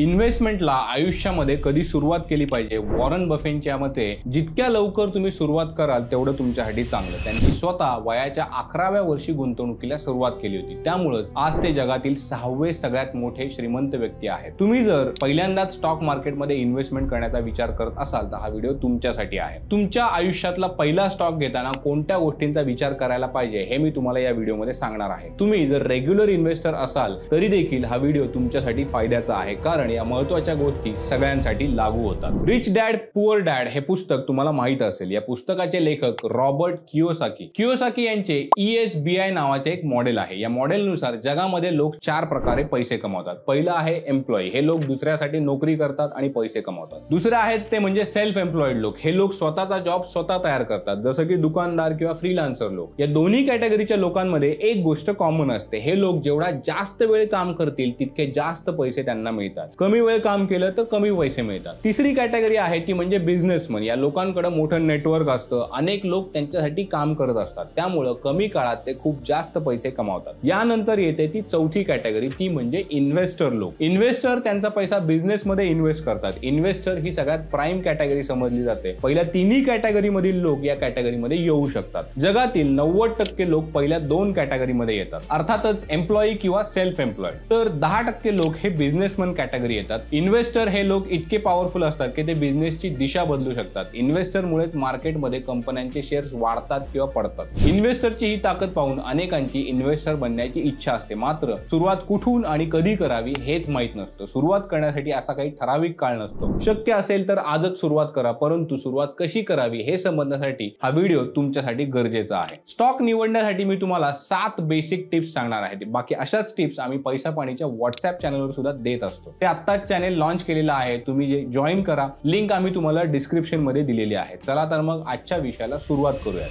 इन्व्हेस्टमेंटला आयुष्यामध्ये कधी सुरुवात केली पाहिजे? वॉरन बफेटच्या मते जितक्या लवकर तुम्ही सुरुवात कराल तेवढं तुमच्यासाठी चांगलं. त्यांनी स्वतः वयाच्या 11व्या वर्षी गुंतवणुकीला सुरुवात केली होती. त्यामुळेच आज ते जगातील 6वे सगळ्यात मोठे श्रीमंत व्यक्ती आहेत. तुम्ही जर पहिल्यांदाच स्टॉक मार्केटमध्ये इन्व्हेस्टमेंट करण्याचा विचार करत असाल तर हा व्हिडिओ तुमच्यासाठी आहे. तुमच्या आयुष्यातला पहिला स्टॉक घेताना कोणत्या गोष्टींचा विचार करायला पाहिजे हे मी तुम्हाला या व्हिडिओमध्ये सांगणार आहे. तुम्ही जर रेग्युलर इन्व्हेस्टर असाल तरी देखील हा व्हिडिओ तुमच्यासाठी फायद्याचा आहे, कारण या महत्त्वाच्या गोष्टी सगळ्यांसाठी लागू होतात. रिच डॅड पुअर डॅड हे पुस्तक तुम्हाला माहित असेल. या पुस्तकाचे लेखक रॉबर्ट कियोसाकी यांचे ESBI नावाचे एक मॉडेल आहे. या मॉडेलनुसार जगामध्ये लोक 4 प्रकारे पैसे कमवतात. पहिला आहे एम्प्लॉई. हे लोक दुसऱ्यासाठी नोकरी करतात आणि पैसे कमवतात. दुसरे आहेत ते म्हणजे सेल्फ एम्प्लॉईड लोक. हे लोक स्वतःचा जॉब स्वतः तयार करतात, जसं की दुकानदार किंवा फ्रीलान्सर लोक. या दोन्ही कॅटेगरीच्या लोकांमध्ये एक गोष्ट कॉमन असते. हे लोक जेवढा जास्त वेळ काम करतील तितके जास्त पैसे त्यांना मिळतात. कमी वेळ काम केलं तर कमी पैसे मिळतात. तिसरी कॅटेगरी आहे ती म्हणजे बिझनेसमन. या लोकांकडे मोठं नेटवर्क असतं. अनेक लोक त्यांच्यासाठी काम करत असतात, त्यामुळे कमी काळात ते खूप जास्त पैसे कमावतात. यानंतर येते ती चौथी कॅटेगरी, ती म्हणजे इन्व्हेस्टर लोक. इन्व्हेस्टर त्यांचा पैसा बिझनेसमध्ये इन्व्हेस्ट करतात. इन्व्हेस्टर ही सगळ्यात प्राईम कॅटेगरी समजली जाते. पहिल्या तिन्ही कॅटेगरी मधील लोक या कॅटेगरीमध्ये येऊ शकतात. जगातील 90% लोक पहिल्या 2 कॅटेगरीमध्ये येतात, अर्थातच एम्प्लॉई किंवा सेल्फ एम्प्लॉईड. तर 10% लोक हे बिझनेसमन कॅटेगरी येतात. इन्व्हेस्टर हे लोक इतके पॉवरफुल असतात की ते बिझनेसची दिशा बदलू शकतात. इन्व्हेस्टरमुळेच मार्केटमध्ये कंपन्यांचे शेअर्स वाढतात किंवा पडतात. इन्व्हेस्टरची ही ताकद पाहून अनेकांची इन्व्हेस्टर बनण्याची इच्छा असते, मात्र सुरुवात कुठून आणि कधी करावी हेच माहित नसतं. सुरुवात करण्यासाठी असा काही ठराविक काळ नसतो. शक्य असेल तर आजच सुरुवात करा, परंतु सुरुवात कशी करावी हे समजण्यासाठी हा व्हिडिओ तुमच्यासाठी गरजेचा आहे. स्टॉक निवडण्यासाठी मी तुम्हाला 7 बेसिक टिप्स सांगणार आहे. बाकी अशाच टिप्स आम्ही पैसा पाणीच्या व्हॉट्सअप चॅनलवर सुद्धा देत असतो. ते आत्ताच चॅनल लॉन्च केलेलं आहे. तुम्ही जॉईन करा. लिंक आम्ही तुम्हाला डिस्क्रिप्शन मध्ये दिलेली आहे. चला तर मग आजच्या विषयाला सुरुवात करूया.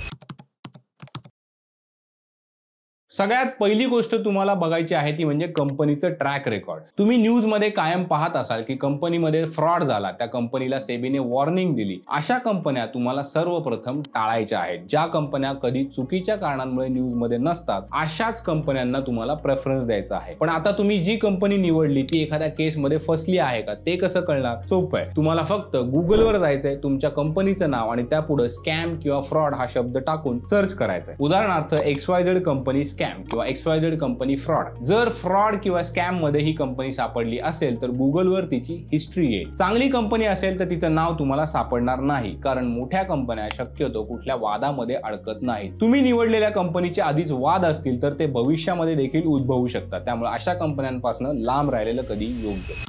सगळ्यात पहिली गोष्ट तुम्हाला बघायची आहे ती म्हणजे कंपनीचं ट्रॅक रेकॉर्ड. तुम्ही न्यूज मध्ये कायम पाहत असाल की कंपनीमध्ये फ्रॉड झाला, त्या कंपनीला सेबीने वॉर्निंग दिली. अशा कंपन्या तुम्हाला सर्वप्रथम टाळायच्या आहेत. ज्या कंपन्या कधी चुकीच्या कारणांमुळे न्यूज मध्ये नसतात अशाच कंपन्यांना तुम्हाला प्रेफरन्स द्यायचा आहे. पण आता तुम्ही जी कंपनी निवडली ती एखाद्या केसमध्ये फसली आहे का ते कसं कळणार? सोपं आहे. तुम्हाला फक्त गुगलवर जायचंय, तुमच्या कंपनीचं नाव आणि त्यापुढे स्कॅम किंवा फ्रॉड हा शब्द टाकून सर्च करायचंय. उदाहरणार्थ XYZ कंपनी स्कॅम किंवा XYZ कंपनी फ्रॉड. जर फ्रॉड किंवा स्कॅम मध्ये ही कंपनी सापडली असेल तर गुगलवर तिची हिस्ट्री येईल. चांगली कंपनी असेल तर तिचं नाव तुम्हाला सापडणार नाही, कारण मोठ्या कंपन्या शक्यतो कुठल्या वादामध्ये अडकत नाहीत. तुम्ही निवडलेल्या कंपनीचे आधीच वाद असतील तर ते भविष्यामध्ये देखील उद्भवू शकतात. त्यामुळे अशा कंपन्यांपासून लांब राहिलेलं कधी योग्य.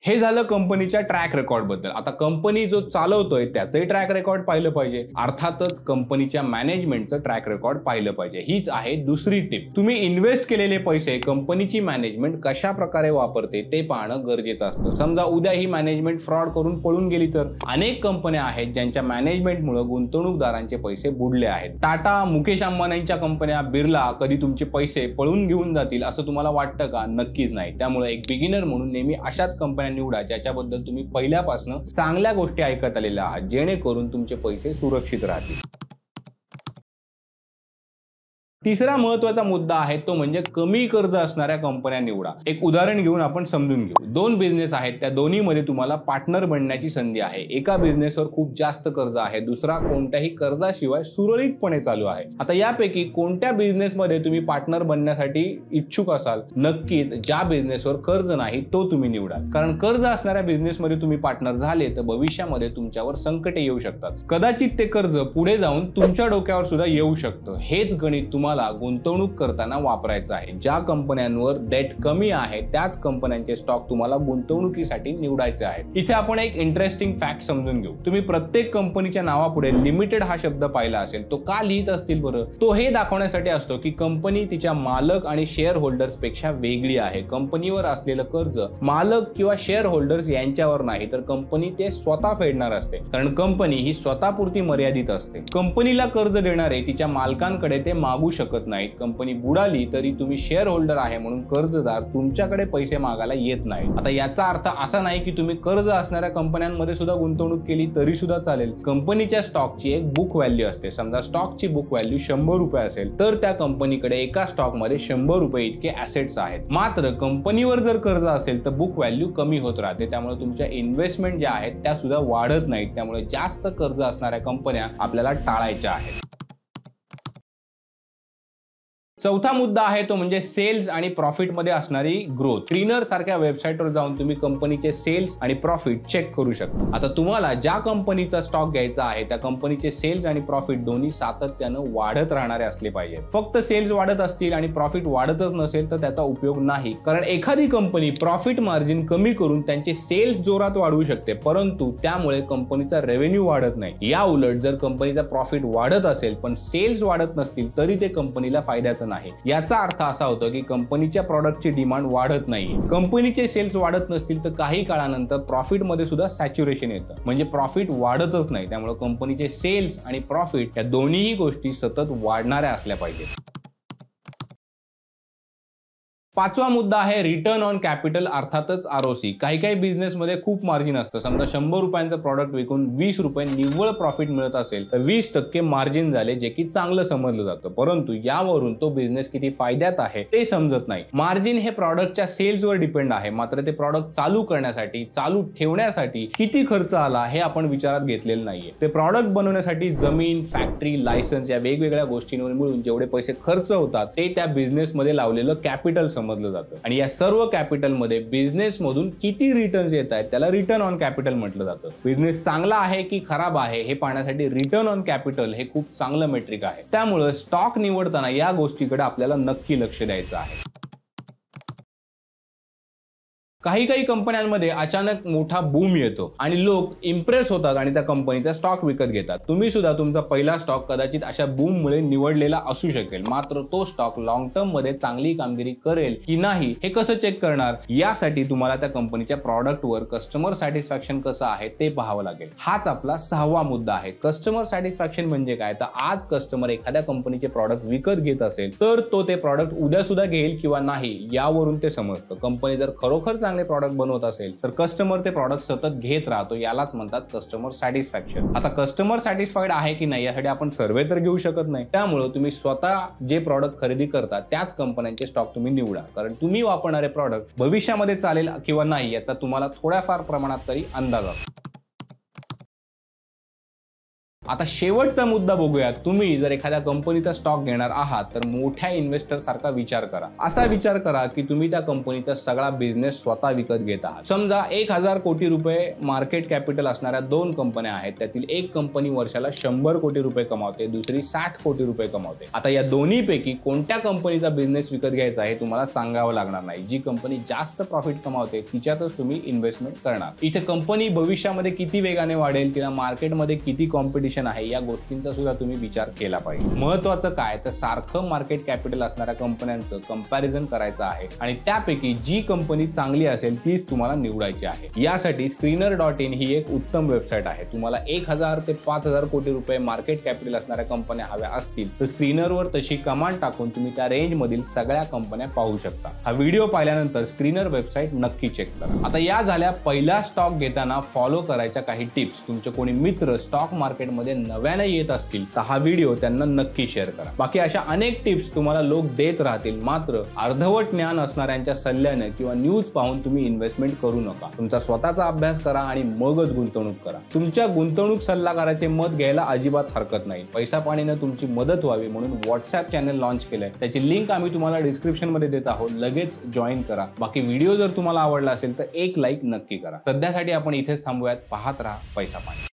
हे झालं कंपनीच्या ट्रॅक रेकॉर्ड बद्दल. आता कंपनी जो चालवतोय त्याचंही ट्रॅक रेकॉर्ड पाहिलं पाहिजे. अर्थातच कंपनीच्या मॅनेजमेंटचं ट्रॅक रेकॉर्ड पाहिलं पाहिजे. हीच आहे दुसरी टिप. तुम्ही इन्व्हेस्ट केलेले पैसे कंपनीची मॅनेजमेंट कशा प्रकारे वापरते ते पाहणं गरजेचं असतं. समजा उद्या ही मॅनेजमेंट फ्रॉड करून पळून गेली तर? अनेक कंपन्या आहेत ज्यांच्या मॅनेजमेंटमुळे गुंतवणूकदारांचे पैसे बुडले आहेत. टाटा, मुकेश अंबानींच्या कंपन्या, बिर्ला कधी तुमचे पैसे पळून घेऊन जातील असं तुम्हाला वाटतं का? नक्कीच नाही. त्यामुळे एक बिगिनर म्हणून नेहमी अशाच कंपन्या निवडा ज्याच्याबद्दल तुम्ही पहिल्यापासून चांगल्या गोष्टी ऐकत आलेल्या आहात, जेणेकरून तुमचे पैसे सुरक्षित राहतील. तिसरा महत्त्वाचा मुद्दा आहे तो म्हणजे कमी कर्ज असणाऱ्या कंपन्या निवडा. एक उदाहरण घेऊन आपण समजून घेऊ. 2 बिझनेस आहेत, त्या दोन्हीमध्ये तुम्हाला पार्टनर बनण्याची संधी आहे. एका बिझनेसवर खूप जास्त कर्ज आहे, दुसरा कोणत्याही कर्जाशिवाय सुरळीतपणे चालू आहे. आता यापैकी कोणत्या बिझनेसमध्ये तुम्ही पार्टनर बनण्यासाठी इच्छुक असाल? नक्कीच ज्या बिझनेसवर कर्ज नाही तो तुम्ही निवडा, कारण कर्ज असणाऱ्या बिझनेसमध्ये तुम्ही पार्टनर झाले तर भविष्यामध्ये तुमच्यावर संकटे येऊ शकतात. कदाचित ते कर्ज पुढे जाऊन तुमच्या डोक्यावर सुद्धा येऊ शकतं. हेच गणित तुम्हाला गुंतवणूक करताना वापरायचं आहे. ज्या कंपन्यांवर डेट कमी आहे त्याच कंपन्यांचे स्टॉक तुम्हाला गुंतवणुकीसाठी निवडायचे आहेत. इथे आपण एक इंटरेस्टिंग फॅक्ट समजून घेऊ. तुम्ही प्रत्येक कंपनीच्या नावापुढे लिमिटेड हा शब्द पाहिला असेल. तो का लिहित असतील बरं? तो हे दाखवण्यासाठी असतो की कंपनी तिच्या मालक आणि शेअर होल्डर्स पेक्षा वेगळी आहे. कंपनीवर असलेलं कर्ज मालक किंवा शेअर होल्डर्स यांच्यावर नाही, तर कंपनी ते स्वतः फेडणार असते, कारण कंपनी ही स्वतःपुरती मर्यादित असते. कंपनीला कर्ज देणारे तिच्या मालकांकडे ते मागू शकतात शकत नाहीत, कंपनी बुडाली तरी तुम्ही शेअर होल्डर आहे म्हणून कर्जदार तुमच्याकडे पैसे मागायला येत नाही. आता याचा अर्थ असा नाही की तुम्ही कर्ज असणाऱ्या कंपन्यांमध्ये सुद्धा गुंतवणूक केली तरी सुद्धा चालेल. कंपनीच्या स्टॉकची एक बुक व्हॅल्यू असते. समजा स्टॉकची बुक व्हॅल्यू 100 रुपये असेल तर त्या कंपनीकडे एका स्टॉकमध्ये 100 रुपये इतके ऍसेट्स आहेत. मात्र कंपनीवर जर कर्ज असेल तर बुक व्हॅल्यू कमी होत राहते. त्यामुळे तुमच्या इन्व्हेस्टमेंट ज्या आहेत त्या सुद्धा वाढत नाहीत. त्यामुळे जास्त कर्ज असणाऱ्या कंपन्या आपल्याला टाळायच्या आहेत. चौथा मुद्दा आहे तो म्हणजे सेल्स आणि प्रॉफिट मध्ये असणारी ग्रोथ. स्क्रीनर सारख्या वेबसाईटवर जाऊन तुम्ही कंपनीचे सेल्स आणि प्रॉफिट चेक करू शकता. आता तुम्हाला ज्या कंपनीचा स्टॉक घ्यायचा आहे त्या कंपनीचे सेल्स आणि प्रॉफिट दोन्ही सातत्यानं वाढत राहणारे असले पाहिजे. फक्त सेल्स वाढत असतील आणि प्रॉफिट वाढतच नसेल तर त्याचा उपयोग नाही. कारण एखादी कंपनी प्रॉफिट मार्जिन कमी करून त्यांचे सेल्स जोरात वाढवू शकते, परंतु त्यामुळे कंपनीचा रेव्हेन्यू वाढत नाही. या उलट जर कंपनीचा प्रॉफिट वाढत असेल पण सेल्स वाढत नसतील तरी ते कंपनीला फायद्याचं नाही. याचा अर्थ असा होतो की कंपनीच्या प्रॉडक्टची डिमांड वाढत नाही. कंपनीचे सेल्स वाढत नसतील तर काही काळानंतर प्रॉफिट मध्ये सुद्धा सॅच्युरेशन येतं, म्हणजे प्रॉफिट वाढतच नाही. त्यामुळे कंपनीचे सेल्स आणि प्रॉफिट या दोन्हीही गोष्टी सतत वाढणाऱ्या असल्या पाहिजेत. पाचवा मुद्दा आहे रिटर्न ऑन कॅपिटल, अर्थातच आरओसी. काही बिझनेसमध्ये खूप मार्जिन असतं. समजा 100 रुपयांचं प्रॉडक्ट विकून 20 रुपये निव्वळ प्रॉफिट मिळत असेल तर 20% मार्जिन झाले, जे की चांगलं समजलं जातं. परंतु यावरून तो बिझनेस किती फायद्यात आहे ते समजत नाही. मार्जिन हे प्रॉडक्टच्या सेल्सवर डिपेंड आहे, मात्र ते प्रॉडक्ट चालू करण्यासाठी, चालू ठेवण्यासाठी किती खर्च आला हे आपण विचारात घेतलेलं नाहीये. ते प्रॉडक्ट बनवण्यासाठी जमीन, फॅक्टरी, लायसन्स या वेगवेगळ्या गोष्टींवर मिळून जेवढे पैसे खर्च होतात ते त्या बिझनेसमध्ये लावलेलं कॅपिटल समजलं जातं. आणि या सर्व कॅपिटल मध्ये बिझनेस मधून किती रिटर्न्स येत आहेत त्याला रिटर्न ऑन कॅपिटल म्हटलं जातं. बिझनेस चांगला आहे की खराब आहे हे पाहण्यासाठी रिटर्न ऑन कॅपिटल हे खूप चांगलं मेट्रिक आहे. त्यामुळे स्टॉक निवडताना या गोष्टीकडे आपल्याला नक्की लक्ष द्यायचं आहे. काही कंपन्यांमध्ये अचानक मोठा बूम येतो आणि लोक इम्प्रेस होतात आणि त्या कंपनीचा स्टॉक विकत घेतात. तुम्ही सुद्धा तुमचा पहिला स्टॉक कदाचित अशा बूम मुळे निवडलेला असू शकेल, मात्र तो स्टॉक लॉंग टर्म मध्ये चांगली कामगिरी करेल की नाही हे कसं चेक करणार? यासाठी तुम्हाला त्या कंपनीच्या प्रॉडक्टवर कस्टमर सॅटिस्फॅक्शन कसं आहे ते पाहावं लागेल. हाच आपला 6वा मुद्दा आहे. कस्टमर सॅटिस्फॅक्शन म्हणजे काय? तर आज कस्टमर एखाद्या कंपनीचे प्रॉडक्ट विकत घेत असेल तर तो ते प्रॉडक्ट उद्या सुद्धा घेईल किंवा नाही यावरून ते समजतं. कंपनी जर खरोखर प्रॉडक्ट बनवत असेल तर कस्टमर ते प्रॉडक्ट सतत घेत राहतो, यालाच म्हणतात कस्टमर सॅटिस्फॅक्शन. आता कस्टमर सॅटिस्फाईड आहे की नाही यासाठी आपण सर्वे तर घेऊ शकत नाही. त्यामुळे तुम्ही स्वतः जे प्रॉडक्ट खरेदी करता त्याच कंपन्यांचे स्टॉक तुम्ही निवडा, कारण तुम्ही वापरणारे प्रॉडक्ट भविष्यामध्ये चालेल किंवा नाही याचा तुम्हाला थोड्याफार प्रमाणात तरी अंदाज असतो. आता शेवटचा मुद्दा बघूया. तुम्ही जर एखाद्या कंपनीचा स्टॉक घेणार आहात तर मोठ्या इन्व्हेस्टर सारखा विचार करा. असा विचार करा की तुम्ही त्या कंपनीचा सगळा बिझनेस स्वतः विकत घेत आहात. समजा 1000 कोटी रुपये मार्केट कॅपिटल असणाऱ्या 2 कंपन्या आहेत. त्यातील एक कंपनी वर्षाला 100 कोटी रुपये कमावते, दुसरी 60 कोटी रुपये कमावते. आता या दोन्हीपैकी कोणत्या कंपनीचा बिझनेस विकत घ्यायचा हे तुम्हाला सांगावं लागणार नाही. जी कंपनी जास्त प्रॉफिट कमावते तिच्यातच तुम्ही इन्व्हेस्टमेंट करणार. इथे कंपनी भविष्यामध्ये किती वेगाने वाढेल, तिला मार्केटमध्ये किती कॉम्पिटिशन आहे या गोष्टींचा सुद्धा तुम्ही विचार केला पाहिजे. महत्वाचं काय तर सारखं मार्केट कॅपिटल असणाऱ्या कंपन्यांचं कंपॅरिझन करायचं आहे आणि त्यापैकी जी कंपनी चांगली असेल तीच तुम्हाला निवडायची आहे. यासाठी screener.in ही एक उत्तम वेबसाईट आहे. तुम्हाला 1000 ते 5000 कोटी रुपये मार्केट कॅपिटल असणाऱ्या कंपन्या हव्या असतील तर स्क्रीनरवर तशी कमांड टाकून तुम्ही त्या रेंज मधील सगळ्या कंपन्या पाहू शकता. हा व्हिडिओ पाहिल्यानंतर स्क्रीनर वेबसाईट नक्की चेक करा. आता या झाल्या पहिला स्टॉक घेताना फॉलो करायच्या काही टिप्स. तुमचे कोणी मित्र स्टॉक मार्केट नव्याने येत असतील तर हा व्हिडिओ त्यांना नक्की शेअर करा. बाकी अशा अनेक टिप्स तुम्हाला लोक देत राहतील, मात्र अर्धवट ज्ञान असणाऱ्यांच्या सल्ल्याने किंवा न्यूज पाहून तुम्ही इन्व्हेस्टमेंट करू नका. तुमचा स्वतःचा अभ्यास करा आणि मगच गुंतवणूक करा. तुमच्या गुंतवणूक सल्लागाराचे मत घ्यायला अजिबात हरकत नाही. पैसा पाणीने तुमची मदत व्हावी म्हणून व्हॉट्सअप चॅनल लॉन्च केलंय. त्याची लिंक आम्ही तुम्हाला डिस्क्रिप्शन मध्ये देत आहोत. लगेच जॉईन करा. बाकी व्हिडिओ जर तुम्हाला आवडला असेल तर एक लाईक नक्की करा. सध्यासाठी आपण इथेच थांबूयात. पाहत राहा पैसा पाणी.